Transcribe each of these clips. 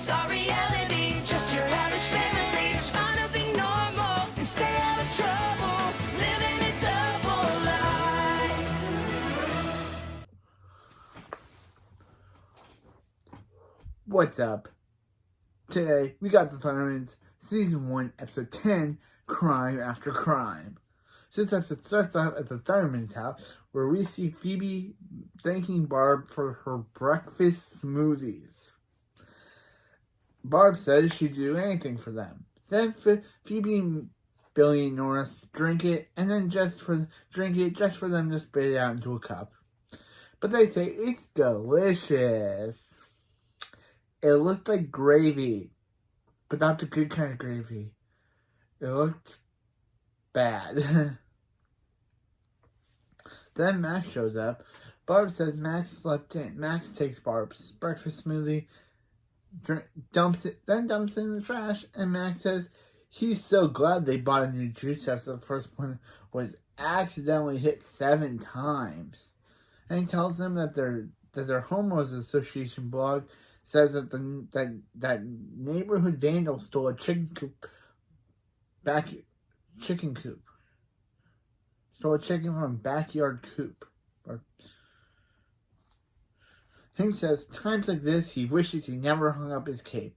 It's our reality, just your average family trying to be normal and stay out of trouble, living a double life. What's up? Today, we got the Thunderman's Season 1, Episode 10, Crime After Crime. So this episode starts off at the Thunderman's house, where we see Phoebe thanking Barb for her breakfast smoothies. Barb says she'd do anything for them. Then Phoebe, Billy, and Nora drink it just for them to spit it out into a cup. But they say it's delicious. It looked like gravy, but not the good kind of gravy. It looked bad. Then Max shows up. Barb says Max slept in. Max takes Barb's breakfast smoothie, dumps it in the trash, and Max says he's so glad they bought a new juice after the first one was accidentally hit 7 times. And he tells them that their homeowners association blog says that that neighborhood vandal stole a chicken coop. Stole a chicken from a backyard coop. Hank says, times like this, he wishes he never hung up his cape.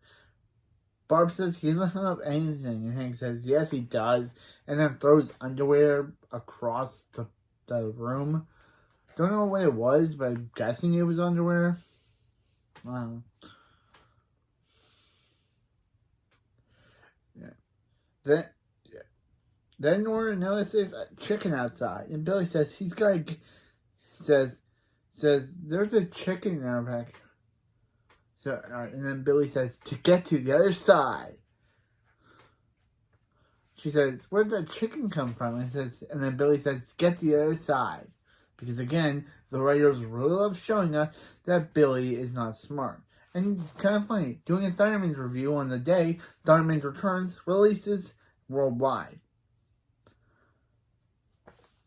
Barb says he hasn't hung up anything, and Hank says, yes, he does, and then throws underwear across the room. Don't know what it was, but I'm guessing it was underwear. I don't know. Then Nora notices a chicken outside, and Billy says says there's a chicken in our back. So, and then Billy says to get to the other side. She says, "Where'd that chicken come from?" And then Billy says, "Get to the other side," because again, the writers really love showing us that Billy is not smart. And kind of funny, doing a Thunderman's review on the day Thunderman's returns releases worldwide.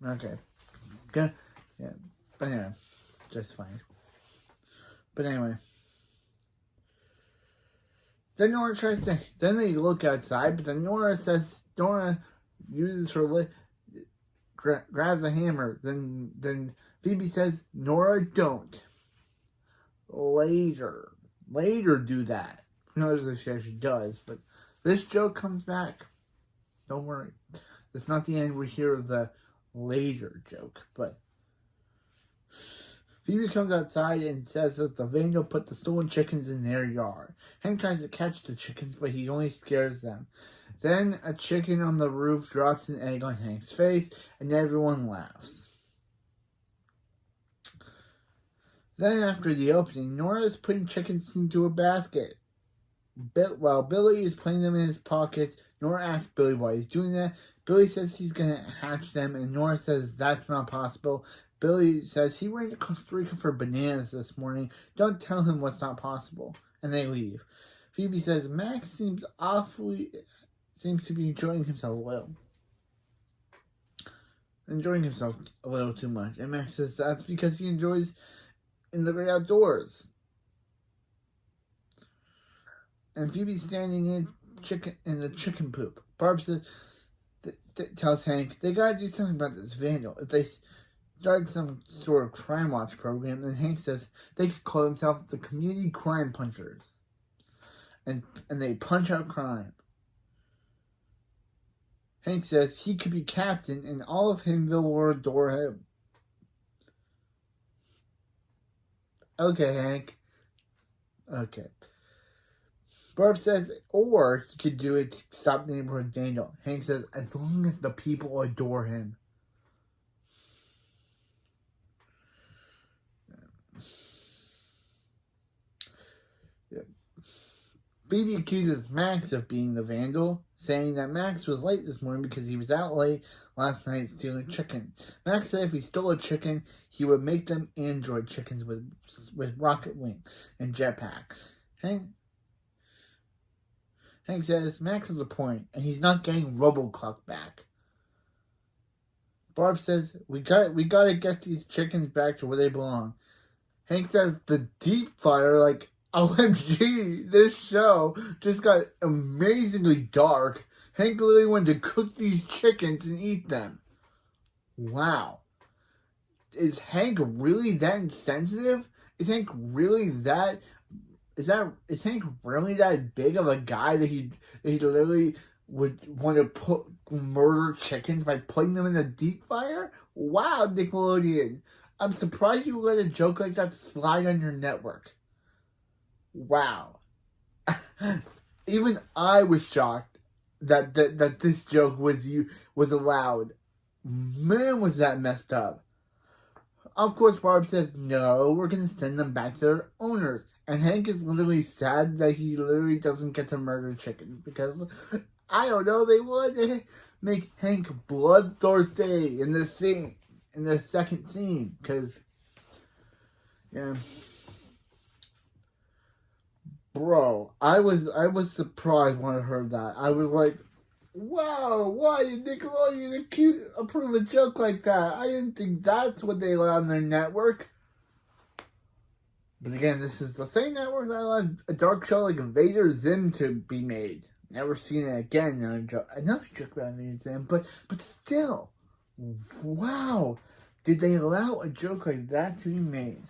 Okay. Good. Yeah. But anyway, just fine. But anyway. Then Nora then they look outside, but then Nora uses her grabs a hammer. Then Phoebe says, Nora, don't. Later do that. Who knows if she actually does, but this joke comes back. Don't worry. It's not the end. We hear the later joke, but Phoebe comes outside and says that the vandal put the stolen chickens in their yard. Hank tries to catch the chickens, but he only scares them. Then a chicken on the roof drops an egg on Hank's face, and everyone laughs. Then after the opening, Nora is putting chickens into a basket. While Billy is putting them in his pockets, Nora asks Billy why he's doing that. Billy says he's going to hatch them, and Nora says that's not possible. Billy says he went to Costa Rica for bananas this morning. Don't tell him what's not possible. And they leave. Phoebe says Max seems to be enjoying himself a little too much. And Max says that's because he enjoys in the great outdoors. And Phoebe's standing in the chicken poop. Barb says, tells Hank, they gotta do something about this vandal. If they start some sort of crime watch program, then Hank says they could call themselves the Community Crime Punchers. And they punch out crime. Hank says he could be captain and all of Hinville will adore him. Okay, Hank. Okay. Barb says, or he could do it to stop the neighborhood vandal. Hank says, as long as the people adore him. Yeah. Phoebe accuses Max of being the vandal, saying that Max was late this morning because he was out late last night stealing chicken. Max said if he stole a chicken, he would make them android chickens with rocket wings and jetpacks. Hank says Max has a point, and he's not getting RoboClock back. Barb says we gotta get these chickens back to where they belong. Hank says the deep fryer, like OMG, this show just got amazingly dark. Hank literally wanted to cook these chickens and eat them. Wow. Is Hank really that insensitive? Is Hank really that is Hank really that big of a guy that he literally would want to murder chickens by putting them in the deep fryer? Wow, Nickelodeon. I'm surprised you let a joke like that slide on your network. Wow. Even I was shocked that this joke was allowed. Man, was that messed up. Of course, Barb says, no, we're going to send them back to their owners. And Hank is literally sad that he literally doesn't get to murder chickens because, I don't know, they want to make Hank bloodthirsty in this scene, in the second scene. Because, yeah. Bro, I was surprised when I heard that. I was like, wow, why did Nickelodeon approve a joke like that? I didn't think that's what they allowed on their network. But again, this is the same network that allowed a dark show like Invader Zim to be made. Never seen it again. Another joke about Invader Zim, but still, wow, did they allow a joke like that to be made?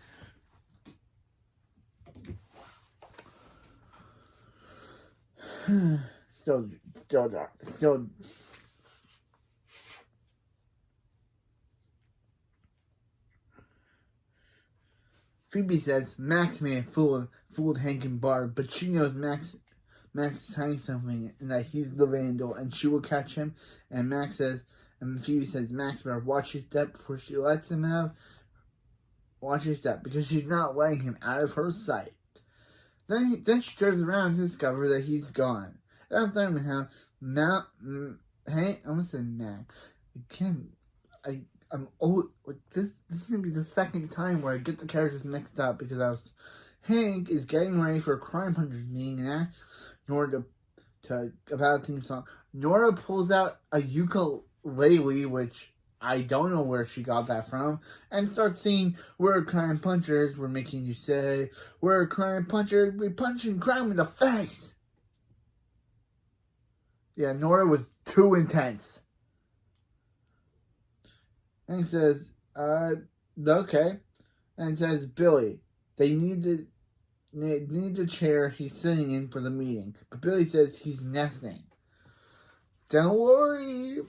Still. Phoebe says Max may have fooled Hank and Barb, but she knows Max is hiding something and that he's the vandal, and she will catch him. And Phoebe says Max better watch his step before she lets him watch his step because she's not letting him out of her sight. Then she turns around to discover that he's gone. That's not how Hank. I'm gonna say Max again. I'm old. Like this is gonna be the second time where I get the characters mixed up because Hank is getting ready for a Crime Hunters meeting and asks Nora to about a theme song. Nora pulls out a ukulele, which I don't know where she got that from, and starts singing, "We're crime punchers, we're making you say, we're crime punchers, we punching crime in the face." Yeah, Nora was too intense. And he says, okay. And says, Billy, they need the chair he's sitting in for the meeting. But Billy says he's nesting. Don't worry,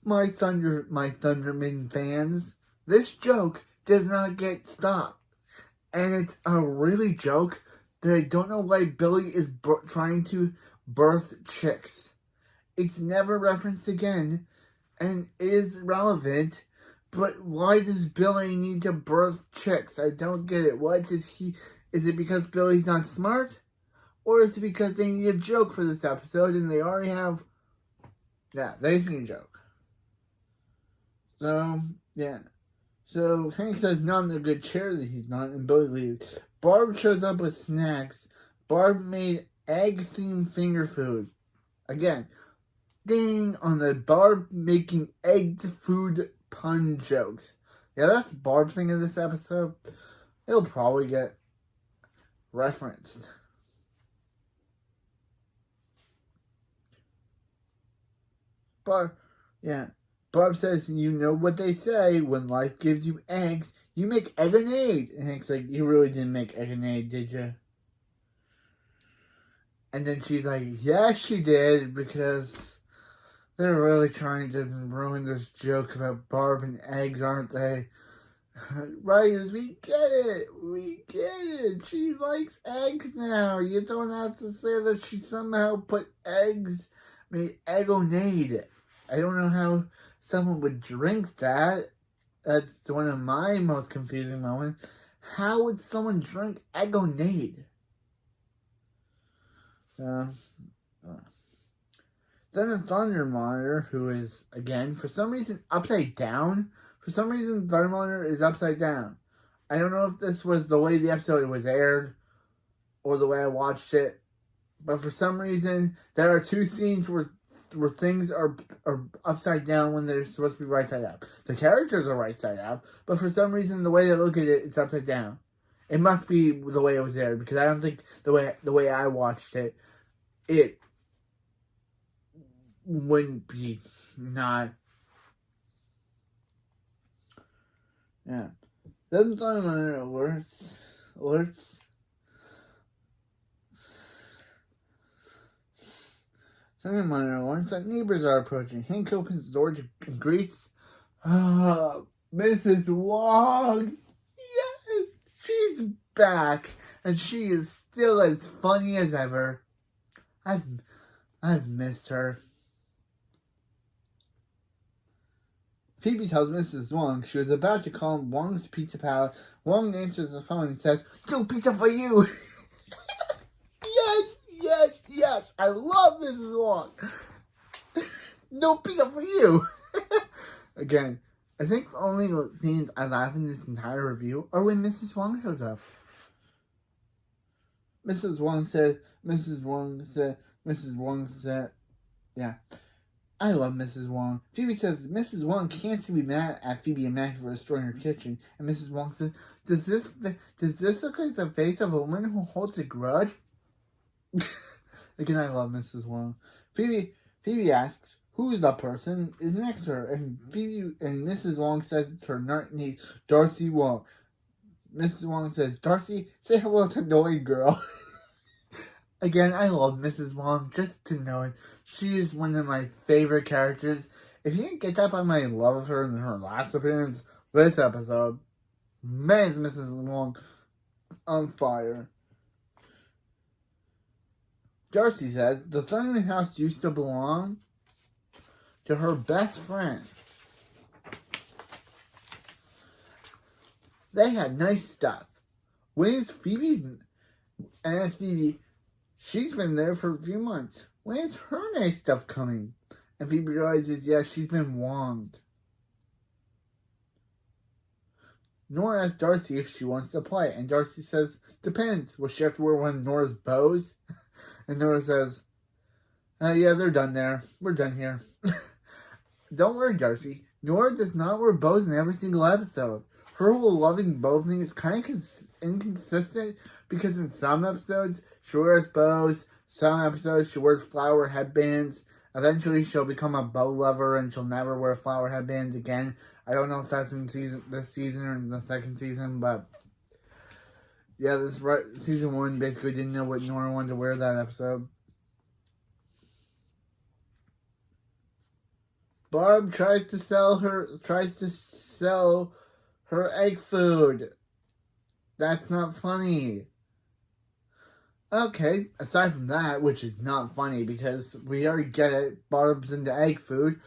my Thunderman fans. This joke does not get stopped. And it's a really joke that I don't know why Billy is trying to birth chicks. It's never referenced again and is relevant. But why does Billy need to birth chicks? I don't get it. Is it because Billy's not smart? Or is it because they need a joke for this episode and they already have... Yeah, they need a joke. So, yeah. So, Hank says not in a good chair that he's not, and Billy leaves. Barb shows up with snacks. Barb made egg-themed finger food. Again, ding on the Barb making egg food pun jokes. Yeah, that's Barb's thing in this episode. It'll probably get referenced. Barb says, you know what they say, when life gives you eggs, you make egg-a-nade. And Hank's like, you really didn't make egg-a-nade, did you? And then she's like, yeah, she did, because they're really trying to ruin this joke about Barb and eggs, aren't they? Writers, we get it. She likes eggs now. You don't have to say that she somehow put made egg-o-nade. I don't know how someone would drink that. That's one of my most confusing moments. How would someone drink egg-o-nade? Then the Thunder Monitor, who is, again, for some reason, upside down. For some reason, Thunder Monitor is upside down. I don't know if this was the way the episode was aired or the way I watched it. But for some reason, there are two scenes where things are upside down when they're supposed to be right side up. The characters are right side up, but for some reason, the way they look at it, it's upside down. It must be the way it was aired, because I don't think the way I watched it, it wouldn't be not. Yeah. Then thunderman alerts. Thunderman alerts that neighbors are approaching. Hank opens the door and greets Mrs. Wong. Yes, she's back, and she is still as funny as ever. I've missed her. Phoebe tells Mrs. Wong she was about to call Wong's Pizza Palace. Wong answers the phone and says, "No pizza for you." Yes. I love Mrs. Wong. No pizza for you. Again, I think the only scenes I laugh in this entire review are when Mrs. Wong shows up. Mrs. Wong said, yeah. I love Mrs. Wong. Phoebe says Mrs. Wong can't seem to be mad at Phoebe and Max for destroying her kitchen. And Mrs. Wong says, does this look like the face of a woman who holds a grudge? Again, I love Mrs. Wong. Phoebe asks, who the person is next to her? And Mrs. Wong says it's her niece, Darcy Wong. Mrs. Wong says, Darcy, say hello to Noe girl. Again, I love Mrs. Wong, just to know it. She is one of my favorite characters. If you didn't get that by my love of her in her last appearance, this episode, man, is Mrs. Wong on fire. Darcy says the Thunderman house used to belong to her best friend. They had nice stuff. Where's Phoebe's? And asked Phoebe, she's been there for a few months. When's her nice stuff coming? And Phoebe realizes, yeah, she's been wonged. Nora asks Darcy if she wants to play, and Darcy says, depends. Will she have to wear one of Nora's bows? And Nora says, yeah, they're done there. We're done here. Don't worry, Darcy. Nora does not wear bows in every single episode. Her whole loving bow thing is kind of inconsistent, because in some episodes she wears bows, some episodes she wears flower headbands. Eventually she'll become a bow lover and she'll never wear flower headbands again. I don't know if that's in this season or in the second season, but yeah, season 1 basically didn't know what Nora wanted to wear that episode. Barb tries to sell her egg food. That's not funny. Okay, aside from that, which is not funny because we already get it, Barb's into egg food.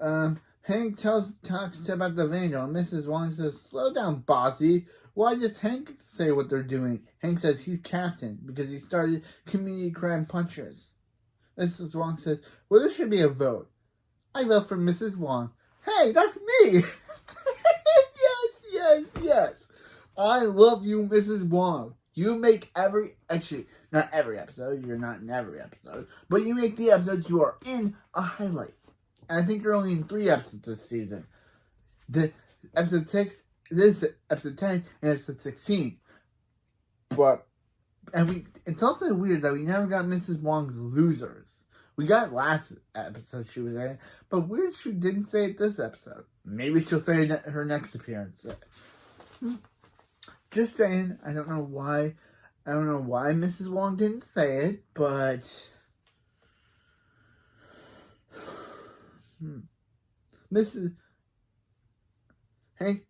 Hank talks about the vandal. Mrs. Wong says, slow down, bossy. Why does Hank say what they're doing? Hank says he's captain because he started community crime punchers. Mrs. Wong says, well, there should be a vote. I vote for Mrs. Wong. Hey, that's me! Yes. I love you, Mrs. Wong. You make actually, not every episode, you're not in every episode, but you make the episodes you are in a highlight. And I think you're only in 3 episodes this season. Episode 6, this is episode 10, and episode 16. It's also weird that we never got Mrs. Wong's losers. We got last episode she was in, but weird she didn't say it this episode. Maybe she'll say it her next appearance. Just saying, I don't know why Mrs. Wong didn't say it, but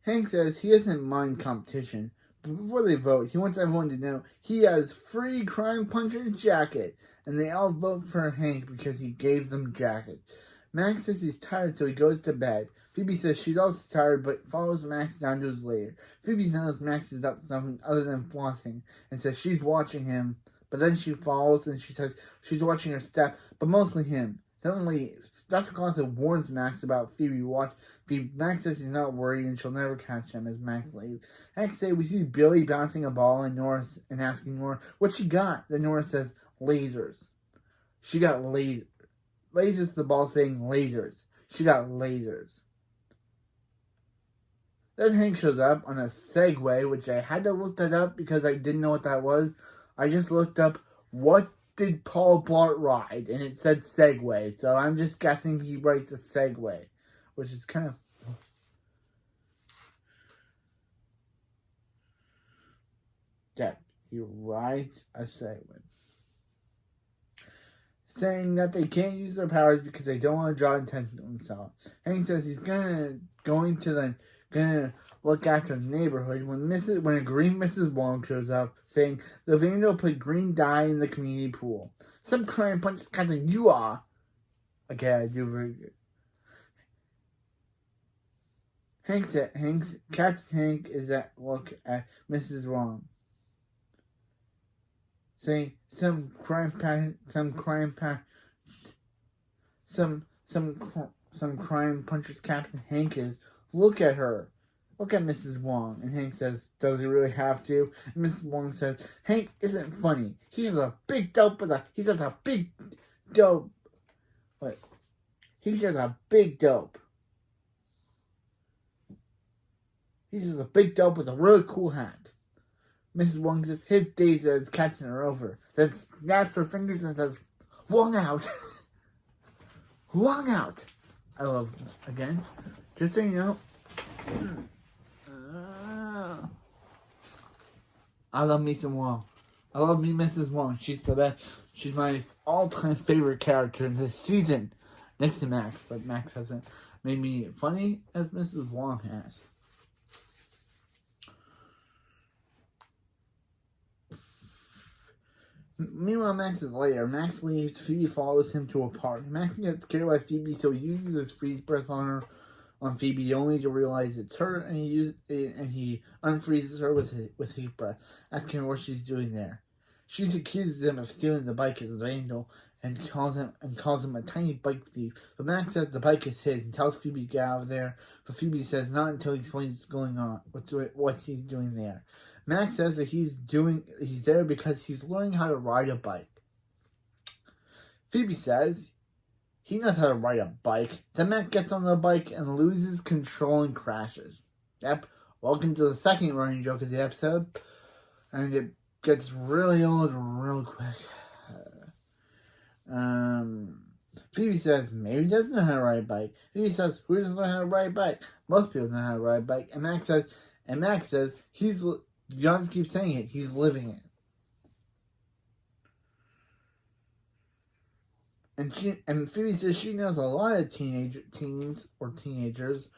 Hank says he doesn't mind competition, but before they vote, he wants everyone to know he has free crime puncher jacket, and they all vote for Hank because he gave them jackets. Max says he's tired, so he goes to bed. Phoebe says she's also tired, but follows Max down to his lair. Phoebe knows Max is up to something other than flossing, and says she's watching him, but then she falls and she says she's watching her step, but mostly him. Then leaves. Dr. Clausen warns Max about Phoebe. Max says he's not worried and she'll never catch him as Max leaves. Next day, we see Billy bouncing a ball and asking Nora what she got. Then Nora says, lasers. She got lasers. Lasers, the ball saying lasers. She got lasers. Then Hank shows up on a Segway, which I had to look that up because I didn't know what that was. I just looked up what did Paul Blart ride, and it said Segway. So I'm just guessing he rides a Segway, which is kind of... Yeah, he rides a Segway. Saying that they can't use their powers because they don't want to draw attention to themselves. Hank says he's gonna look after the neighborhood when a green Mrs. Wong shows up, saying the vandal put green dye in the community pool. Some crime punches Captain you are. Okay, I do very good. Captain Hank is at look at Mrs. Wong, saying some crime punches Captain Hank is. Look at her. Look at Mrs. Wong. And Hank says, does he really have to? And Mrs. Wong says, Hank isn't funny. He's a big dope he's just a big dope. Wait. He's just a big dope. He's just a big dope with a really cool hat. Mrs. Wong says his days as captain are over. Then snaps her fingers and says, Wong out. Wong out. I love him. Again, just so you know, I love me some Wong. I love me Mrs. Wong. She's the best. She's my all-time favorite character in this season. Next to Max, but Max hasn't made me funny as Mrs. Wong has. Meanwhile, Max is later. Max leaves. Phoebe follows him to a park. Max gets scared by Phoebe, so he uses his freeze breath on Phoebe, only to realize it's her, and he unfreezes her with heat breath, asking her what she's doing there. She accuses him of stealing the bike as a vandal, and calls him a tiny bike thief. But Max says the bike is his and tells Phoebe to get out of there. But Phoebe says not until he explains what's going on, what he's doing there. Max says that he's there because he's learning how to ride a bike. Phoebe says he knows how to ride a bike. Then Max gets on the bike and loses control and crashes. Yep, welcome to the second running joke of the episode. And it gets really old real quick. Phoebe says maybe he doesn't know how to ride a bike. Phoebe says who doesn't know how to ride a bike? Most people know how to ride a bike. And Max says you guys keep saying it. He's living it. And Phoebe says she knows a lot of teenagers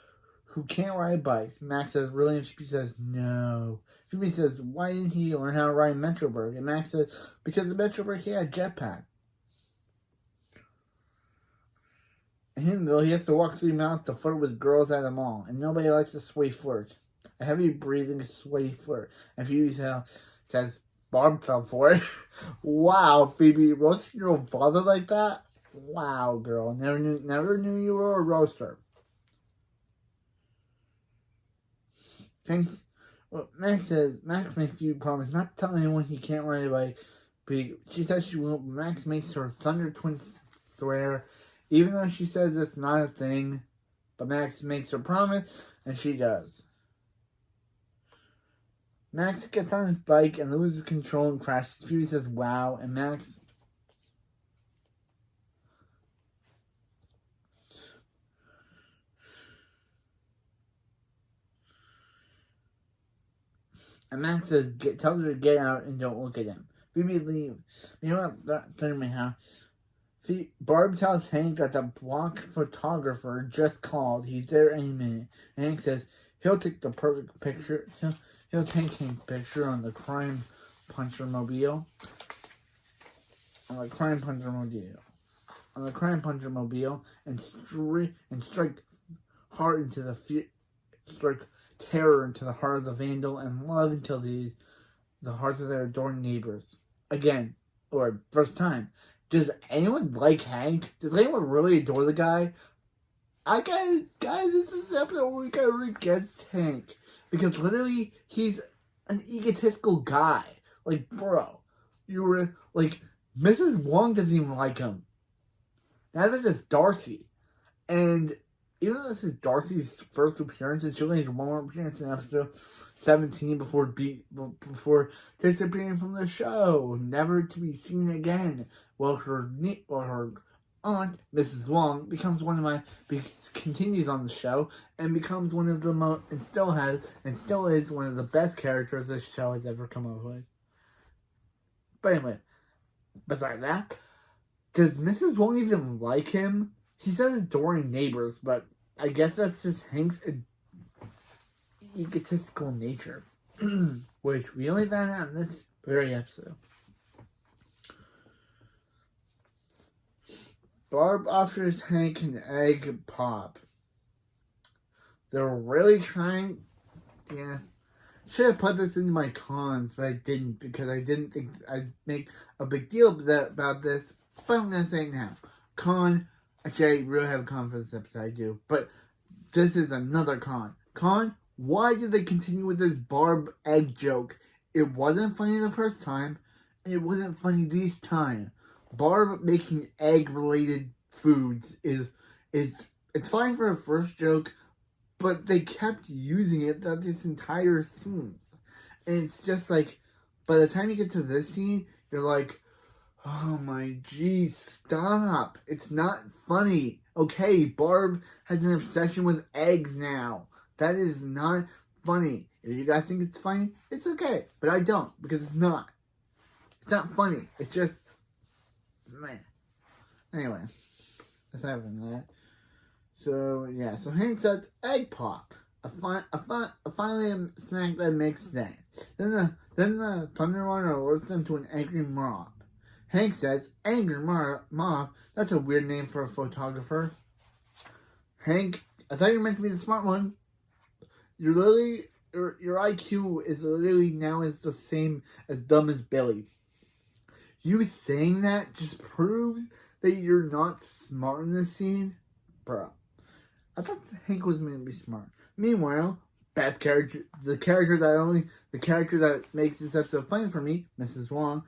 who can't ride bikes. Max says, really? And Phoebe says, no. Phoebe says, why didn't he learn how to ride Metroburg? And Max says, because the Metroburg he had a jetpack. And he has to walk 3 miles to flirt with girls at a mall. And nobody likes a sweaty flirt. A heavy breathing, sweaty flirt. And Phoebe says, Barb fell for it. Wow, Phoebe, roasting your own father like that? Wow, girl. Never knew you were a roaster. Thanks. Well, Max makes Phoebe promise not to tell anyone he can't ride a bike. She says she won't. Max makes her Thunder Twins swear, even though she says it's not a thing. But Max makes her promise, and she does. Max gets on his bike and loses control and crashes. Phoebe says, wow, and Max tells her to get out and don't look at him. Phoebe leaves. You know what? Thunderman house. Barb tells Hank that the block photographer just called. He's there any minute. And Hank says he'll take the perfect picture. He'll take Hank's picture on the crime puncher mobile. And strike hard into strike terror into the heart of the vandal and love into the hearts of their adoring neighbors. Again, or first time. Does anyone like Hank? Does anyone really adore the guy? Guys, this is the episode where we got really against Hank. Because literally, he's an egotistical guy. Like, bro, you were, like, Mrs. Wong doesn't even like him. Neither does Darcy. And even though this is Darcy's first appearance, and she only has one more appearance in episode 17 before disappearing from the show, never to be seen again. Well, her aunt, Mrs. Wong, continues on the show and becomes one of the most, and still is one of the best characters this show has ever come up with. But anyway, besides that, does Mrs. Wong even like him? He says adoring neighbors, but I guess that's just Hank's egotistical nature, which we only found out in this very episode. Barb offers Hank an egg pop. They're really trying. Yeah. Should have put this in my cons, but I didn't because I didn't think I'd make a big deal about this. But I'm going to say it now. Con. Actually, I really have a con for this episode. I do. But this is another con. Con. Why did they continue with this Barb egg joke? It wasn't funny the first time, and it wasn't funny this time. Barb making egg-related foods it's fine for a first joke, but they kept using it throughout this entire scenes. And it's just like, by the time you get to this scene, you're like, oh my geez, stop. It's not funny. Okay, Barb has an obsession with eggs now. That is not funny. If you guys think it's funny, it's okay. But I don't, because it's not. It's not funny. It's just, man. Anyway, aside from that. So, yeah. So, Hank says, egg pop. Finally a snack that makes sense. Then the thunderman alerts them to an angry mob. Hank says, angry mob? That's a weird name for a photographer. Hank, I thought you were meant to be the smart one. Your IQ is literally now is the same as dumb as Billy. You saying that just proves that you're not smart in this scene? Bro. I thought Hank was meant to be smart. Meanwhile, the character that makes this episode funny for me, Mrs. Wong,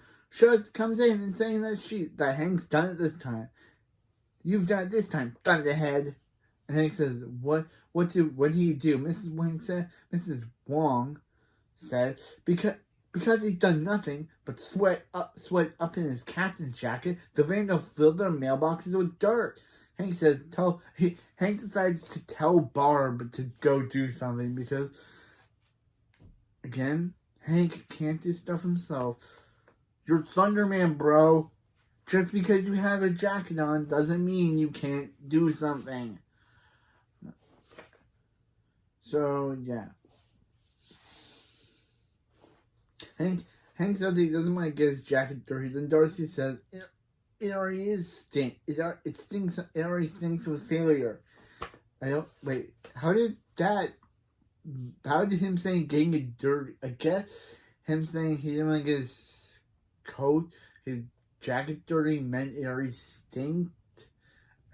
comes in and saying that Hank's done it this time. You've done it this time, Thunderhead. And Hank says, What did he do? Mrs. Wong said, because he's done nothing but sweat up in his captain's jacket, the vandal filled their mailboxes with dirt. Hank decides to tell Barb to go do something because, again, Hank can't do stuff himself. You're Thunderman, bro. Just because you have a jacket on doesn't mean you can't do something. So, yeah. Hank says he doesn't want to get his jacket dirty. Then Darcy says, it already stinks with failure. How did him saying getting it dirty, I guess him saying he didn't want to get his jacket dirty meant it already stinked?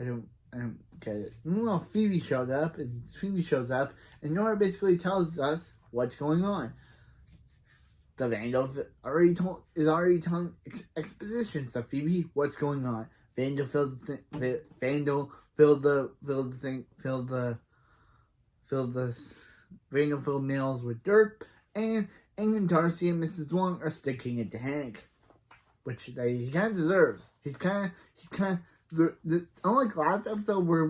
I don't get it. Meanwhile, Phoebe shows up, and Nora basically tells us what's going on. The Vandal is already telling exposition stuff. Phoebe, what's going on? Vandal filled nails with dirt, and Darcy and Mrs. Wong are sticking it to Hank, which he kind of deserves. Unlike last episode where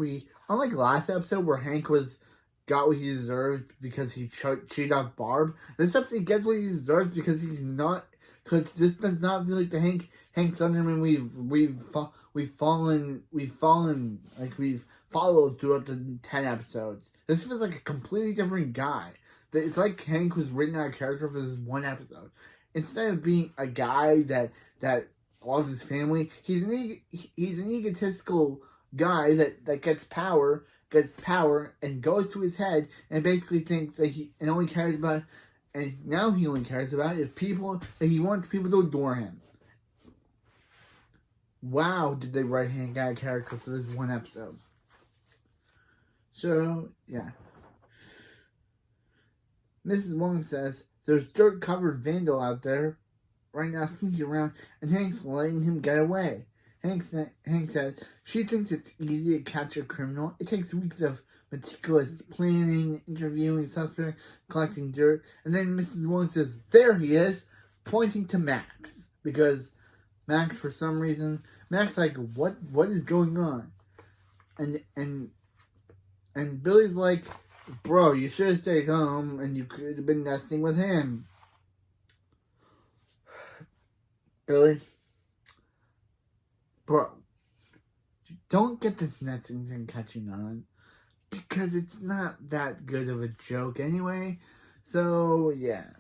Hank got what he deserved because he cheated off Barb. This episode he gets what he deserves because this does not feel like the Hank Thunderman we've followed throughout the 10 episodes. This feels like a completely different guy. It's like Hank was written out of character for this one episode. Instead of being a guy that loves his family, he's an egotistical guy that gets power and goes to his head and basically thinks that he only cares about if he wants people to adore him. Wow, did they write Hank out of character for this one episode. So, yeah. Mrs. Wong says, there's dirt-covered vandal out there right now sneaking around, and Hank's letting him get away. Hank says, she thinks it's easy to catch a criminal. It takes weeks of meticulous planning, interviewing suspects, collecting dirt, and then Mrs. Wong says, "There he is," pointing to Max, because Max, for some reason, Max like, what is going on? And Billy's like, "Bro, you should have stayed home, and you could have been nesting with him." Billy, bro, don't get this nesting thing catching on, because it's not that good of a joke anyway. So yeah.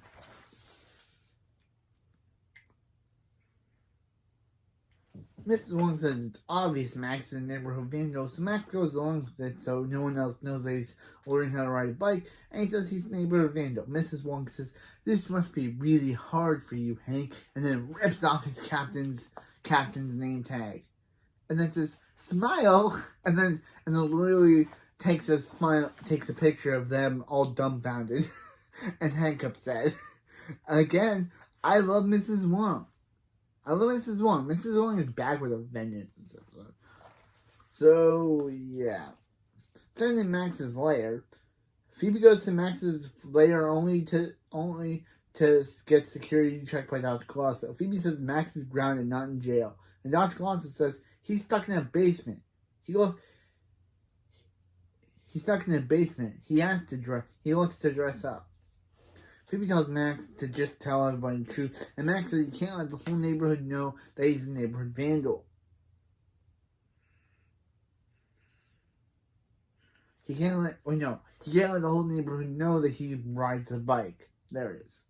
Mrs. Wong says it's obvious Max is a neighborhood vandal, so Max goes along with it so no one else knows that he's learning how to ride a bike, and he says he's a neighborhood vandal. Mrs. Wong says, "This must be really hard for you, Hank," and then rips off his captain's name tag. And then says, "Smile," and then literally takes a picture of them all dumbfounded and Hank upset. Again, I love Mrs. Wong. I love Mrs. Wong. Mrs. Wong is back with a vengeance in this episode. So, yeah. Then in Max's lair, Phoebe goes to Max's lair only to get security checked by Dr. Colosso. Phoebe says Max is grounded, not in jail. And Dr. Colosso says he's stuck in a basement. He's stuck in a basement. He looks to dress up. Phoebe tells Max to just tell everybody the truth, and Max says he can't let the whole neighborhood know that he's a neighborhood vandal. He can't let the whole neighborhood know that he rides a bike. There it is.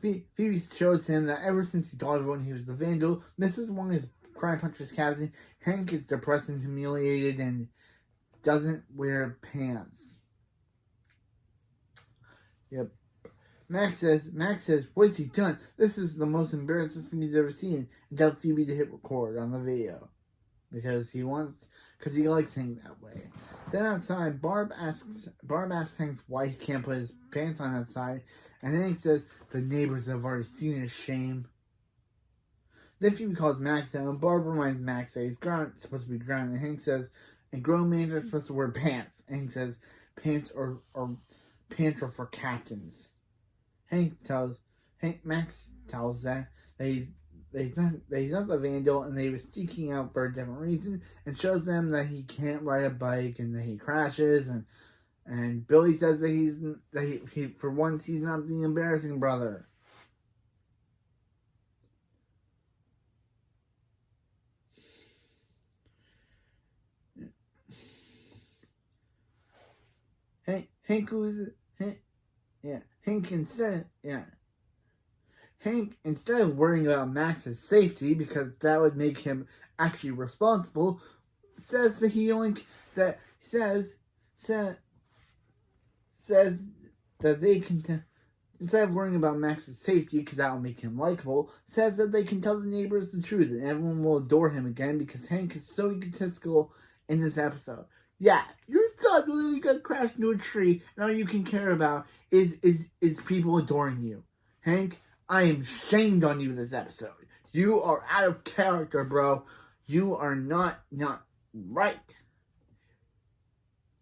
Phoebe shows him that ever since he told everyone he was the vandal, Mrs. Wong is crime puncher's captain, Hank is depressed and humiliated and doesn't wear pants. Yep. Max says, "What has he done? This is the most embarrassing thing he's ever seen." And tells Phoebe to hit record on the video. Because he likes Hank that way. Then outside, Barb asks Hank why he can't put his pants on outside. And Hank says, "The neighbors have already seen his shame." Then Phoebe calls Max down, and Barb reminds Max that he's supposed to be grounded. And Hank says, "And grown men are supposed to wear pants." And Hank says, pants are for captains." Max tells that he's not the vandal, and that he was seeking out for a different reason, and shows them that he can't ride a bike and that he crashes, and Billy says that he for once he's not the embarrassing brother. Hank instead of worrying about Max's safety, because that would make him actually responsible, says that they can instead of worrying about Max's safety, because that will make him likable, says that they can tell the neighbors the truth and everyone will adore him again, because Hank is so egotistical in this episode. Yeah, your son literally got crashed into a tree, and all you can care about is people adoring you. Hank, I am shamed on you this episode. You are out of character, bro. You are not right.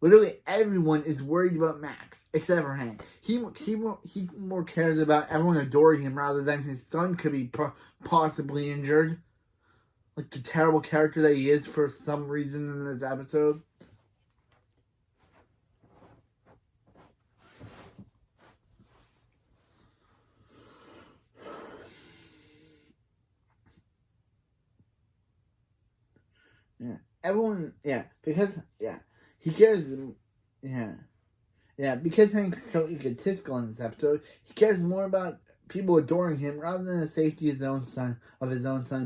Literally everyone is worried about Max, except for Hank. He more cares about everyone adoring him rather than his son could be possibly injured. Like the terrible character that he is for some reason in this episode. Yeah. Everyone, he cares, because Hank's so egotistical in this episode, he cares more about people adoring him rather than the safety of his own son,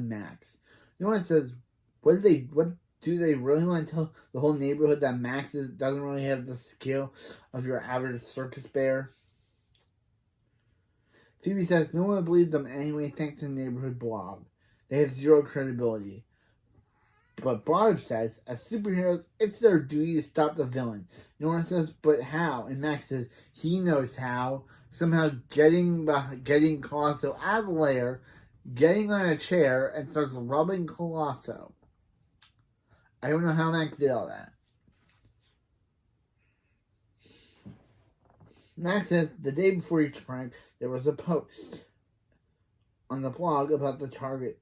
Max. No one says, what do they really want to tell the whole neighborhood, that Max doesn't really have the skill of your average circus bear? Phoebe says no one will believe them anyway thanks to the neighborhood blog. They have zero credibility. But Barb says, as superheroes, it's their duty to stop the villain. Nora says, but how? And Max says, he knows how. Somehow getting Colosso out of the lair, getting on a chair, and starts rubbing Colosso. I don't know how Max did all that. Max says the day before each prank, there was a post on the blog about Target.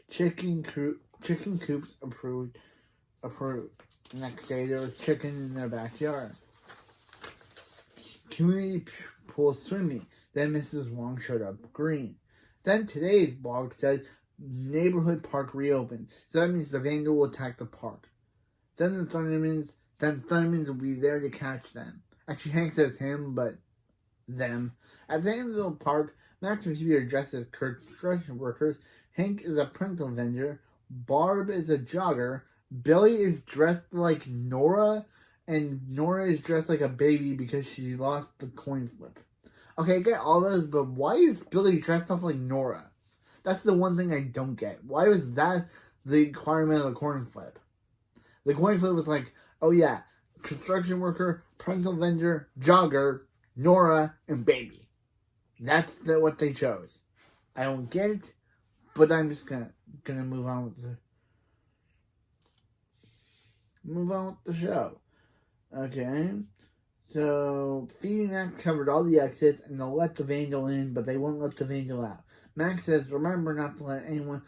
Chicken coops approved. The next day, there was chicken in their backyard. Community pool swimming. Then Mrs. Wong showed up green. Then today's blog says neighborhood park reopened. So that means the vandal will attack the park. Then Thundermans will be there to catch them. Actually, Hank says him, but them. At the end of the park, Max and Phoebe are dressed as construction workers. Hank is a pretzel vendor. Barb is a jogger. Billy is dressed like Nora. And Nora is dressed like a baby because she lost the coin flip. Okay, I get all those, but why is Billy dressed up like Nora? That's the one thing I don't get. Why was that the requirement of the coin flip? The coin flip was like, oh yeah, construction worker, pretzel vendor, jogger, Nora, and baby. That's what they chose. I don't get it, but I'm just gonna move on with the show. Okay, so Phoebe and Max covered all the exits, and they'll let the vandal in, but they won't let the vandal out. Max says, "Remember not to let anyone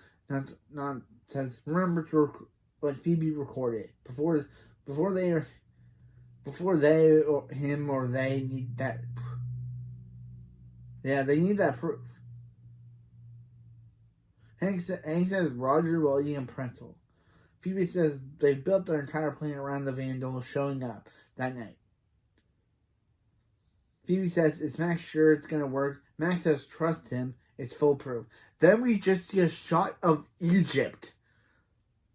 remember to let Phoebe record it before they or him or they need that. Yeah, they need that proof." Hank says Roger will eat a pretzel. Phoebe says they built their entire plan around the vandal showing up that night. Phoebe says, "Is Max sure it's gonna work?" Max says, "Trust him, it's foolproof." Then we just see a shot of Egypt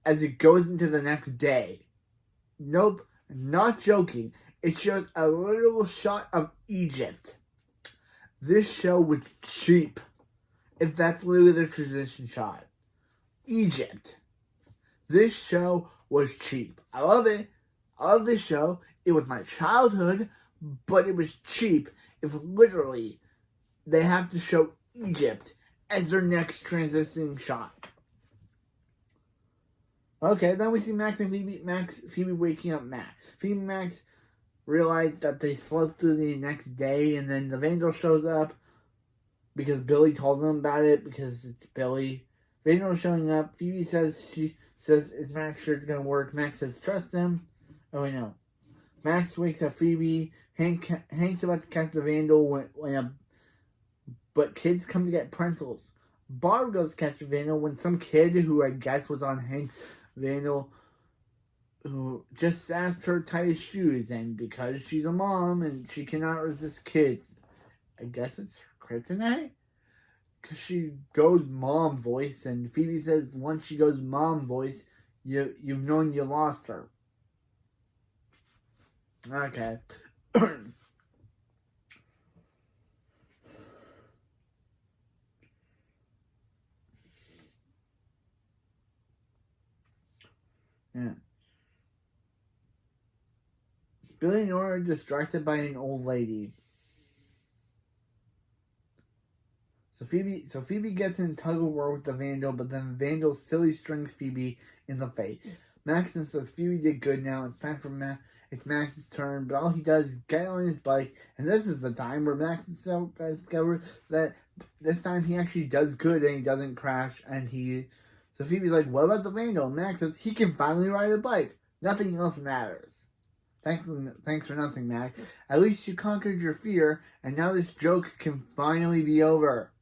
as it goes into the next day. Nope, not joking. It shows a literal shot of Egypt. This show was cheap, if that's literally the transition shot. Egypt. This show was cheap. I love it. I love this show. It was my childhood, but it was cheap if literally they have to show Egypt as their next transitioning shot. Okay, then we see Max and Phoebe waking up Max. Phoebe and Max realize that they slept through the next day, and then the vandal shows up because Billy told them about it, because it's Billy. Vandal showing up. Phoebe says, "Is Max sure it's gonna work?" Max says, "Trust him." Oh, wait, no. Max wakes up Phoebe. Hank's about to catch the vandal but kids come to get pretzels. Barb goes to catch the vandal when some kid who I guess was on Hank's vandal, who just asked her to tie his shoes, and because she's a mom and she cannot resist kids, I guess it's her kryptonite? Because she goes mom voice, and Phoebe says once she goes mom voice, you've known you lost her. Okay. Yeah. Billy and Nora are distracted by an old lady. So Phoebe gets in tug of war with the vandal, but then the vandal silly strings Phoebe in the face. Max says Phoebe did good now. It's time for it's Max's turn, but all he does is get on his bike, and this is the time where Max discovers that this time he actually does good and he doesn't crash, so Phoebe's like, "What about the vandal?" And Max says he can finally ride a bike. Nothing else matters. Thanks for nothing, Max. At least you conquered your fear, and now this joke can finally be over.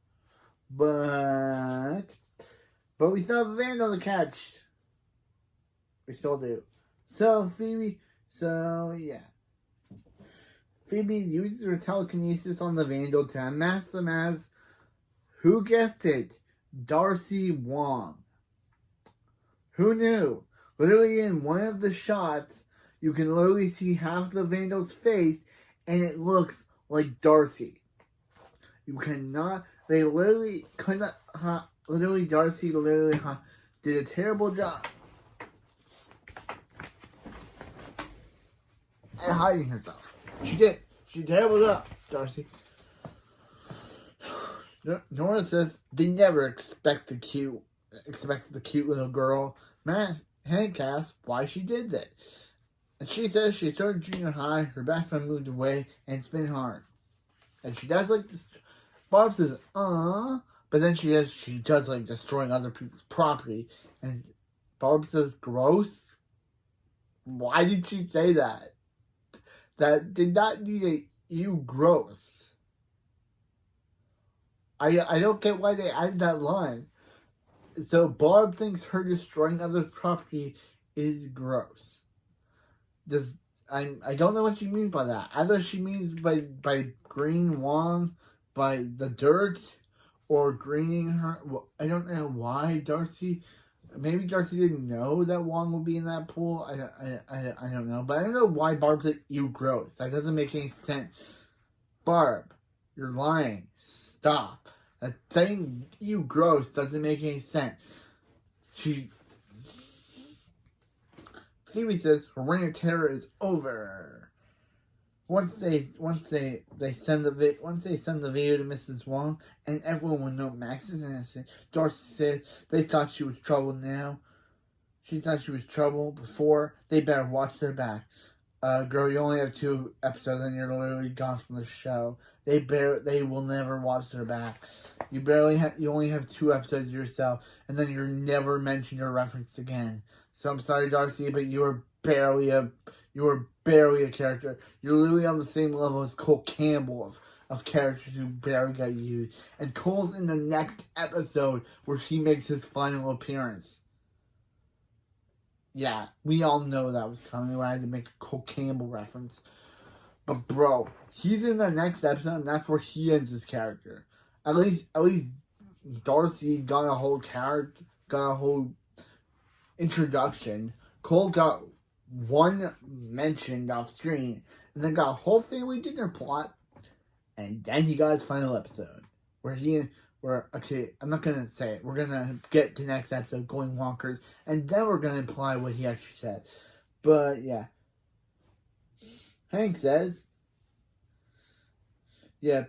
But we still have a vandal to catch. We still do. So Phoebe uses her telekinesis on the vandal to unmask them as, who guessed it, Darcy Wong. Who knew? Literally in one of the shots, you can literally see half the vandal's face, and it looks like Darcy. They literally could not, Darcy did a terrible job at hiding herself. She did a terrible job, Darcy. Nora says they never expect the cute little girl. Hank asks why she did this. And she says she started junior high, her best friend moved away, and it's been hard. And she does like this. Barb says, but then she does like destroying other people's property. And Barb says, gross? Why did she say that? That did not need a you gross. I don't get why they added that line. So Barb thinks her destroying others' property is gross. I don't know what she means by that. Either she means by green Wong, by the dirt, or greening her. Well, I don't know why Darcy. Maybe Darcy didn't know that Wong would be in that pool. I don't know, but I don't know why Barb's like you gross. That doesn't make any sense. Barb, you're lying. Stop. That saying you gross doesn't make any sense. Phoebe says her reign of terror is over. Once they send the video to Mrs. Wong, and everyone will know Max is innocent. Darcy said they thought she was trouble now. She thought she was trouble before. They better watch their backs. Girl, you only have 2 episodes and you're literally gone from the show. They will never watch their backs. You only have 2 episodes yourself, and then you're never mentioned or referenced again. So I'm sorry, Darcy, but you were barely a character. You're literally on the same level as Cole Campbell of characters who barely got used. And Cole's in the next episode where he makes his final appearance. Yeah, we all know that was coming when I had to make a Cole Campbell reference. But bro, he's in the next episode, and that's where he ends his character. At least Darcy got a whole introduction. Cole got one mentioned off screen, and then got a whole family dinner plot, and then he got his final episode okay, I'm not gonna say it. We're gonna get to next episode going wonkers, and then we're gonna imply what he actually said. But yeah, Hank says, yeah,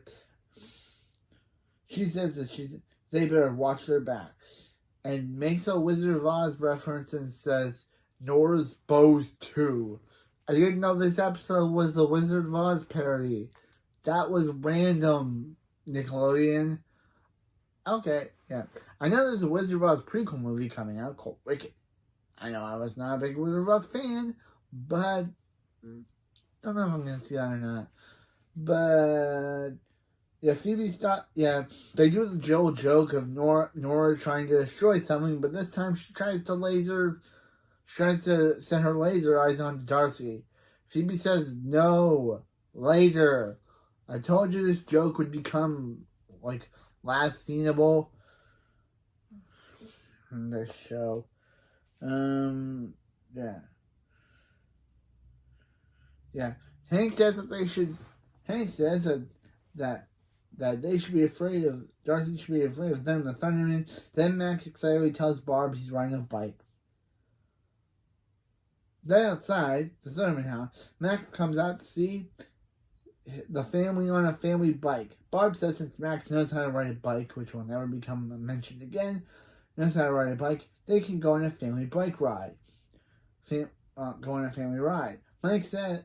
she says that they better watch their backs, and makes a Wizard of Oz reference and says Nora's Bows 2. I didn't know this episode was the Wizard of Oz parody. That was random, Nickelodeon. Okay, yeah. I know there's a Wizard of Oz prequel movie coming out called Wicked. I know I was not a big Wizard of Oz fan, but don't know if I'm gonna see that or not. But yeah, they do the Joel joke of Nora trying to destroy something, but this time she tries to set her laser eyes on Darcy. Phoebe says no later. I told you this joke would become like last seenable in this show. Yeah. Hank says that they should be afraid of Darcy should be afraid of them, the Thunderman. Then Max excitedly tells Barb he's riding a bike. Then outside the Thunderman house, Max comes out to see the family on a family bike. Barb says since Max knows how to ride a bike, which will never become mentioned again, knows how to ride a bike, they can go on a family bike ride. Go on a family ride. Max says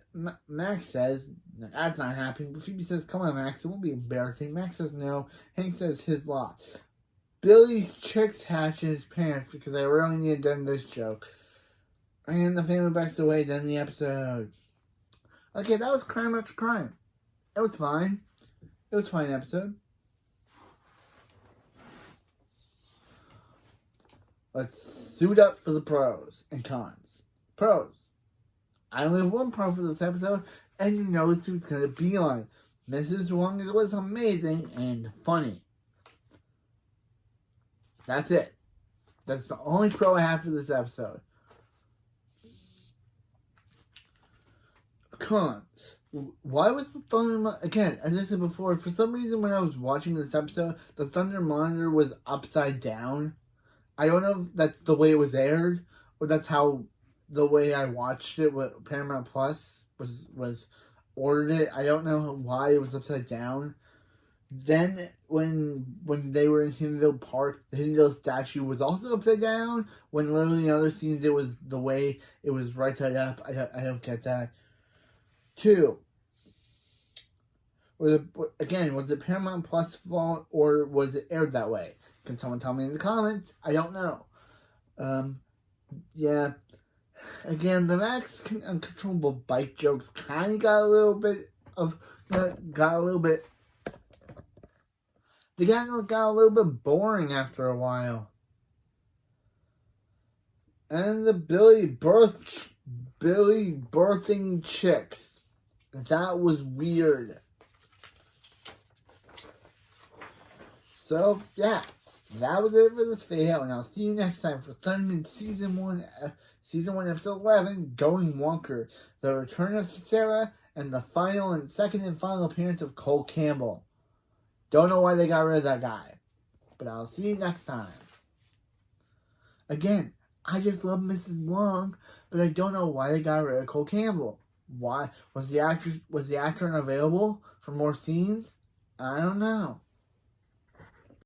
that's not happening, but Phoebe says, come on, Max, it won't be embarrassing. Max says no. Hank says his law. Billy's chicks hatch in his pants because I really need to end this joke. And the family backs away, then the episode. Okay, that was Crime After Crime. It was fine. It was a fine episode. Let's suit up for the pros and cons. Pros. I only have one pro for this episode, and you know who it's going to be on. Mrs. Wong was amazing and funny. That's it. That's the only pro I have for this episode. Cons. Why was the Thunder... Again, as I said before, for some reason when I was watching this episode, the Thunder Monitor was upside down. I don't know if that's the way it was aired, or that's how the way I watched it with Paramount Plus was ordered it. I don't know why it was upside down. Then when they were in Hindenville Park, the Hindenville statue was also upside down. When literally in other scenes it was the way it was right side up. I don't get that. 2. Was it Paramount Plus fault or was it aired that way? Can someone tell me in the comments? I don't know. Yeah. Again, the Max uncontrollable bike jokes kind of got a little bit. They got a little bit boring after a while. And the Billy birthing chicks. That was weird. So, yeah. That was it for this video, and I'll see you next time for Thunderman Season 1, Episode 11, Going Wonker, the return of Sarah, and the second and final appearance of Cole Campbell. Don't know why they got rid of that guy, but I'll see you next time. Again, I just love Mrs. Wong, but I don't know why they got rid of Cole Campbell. Why was the actor unavailable for more scenes? I don't know.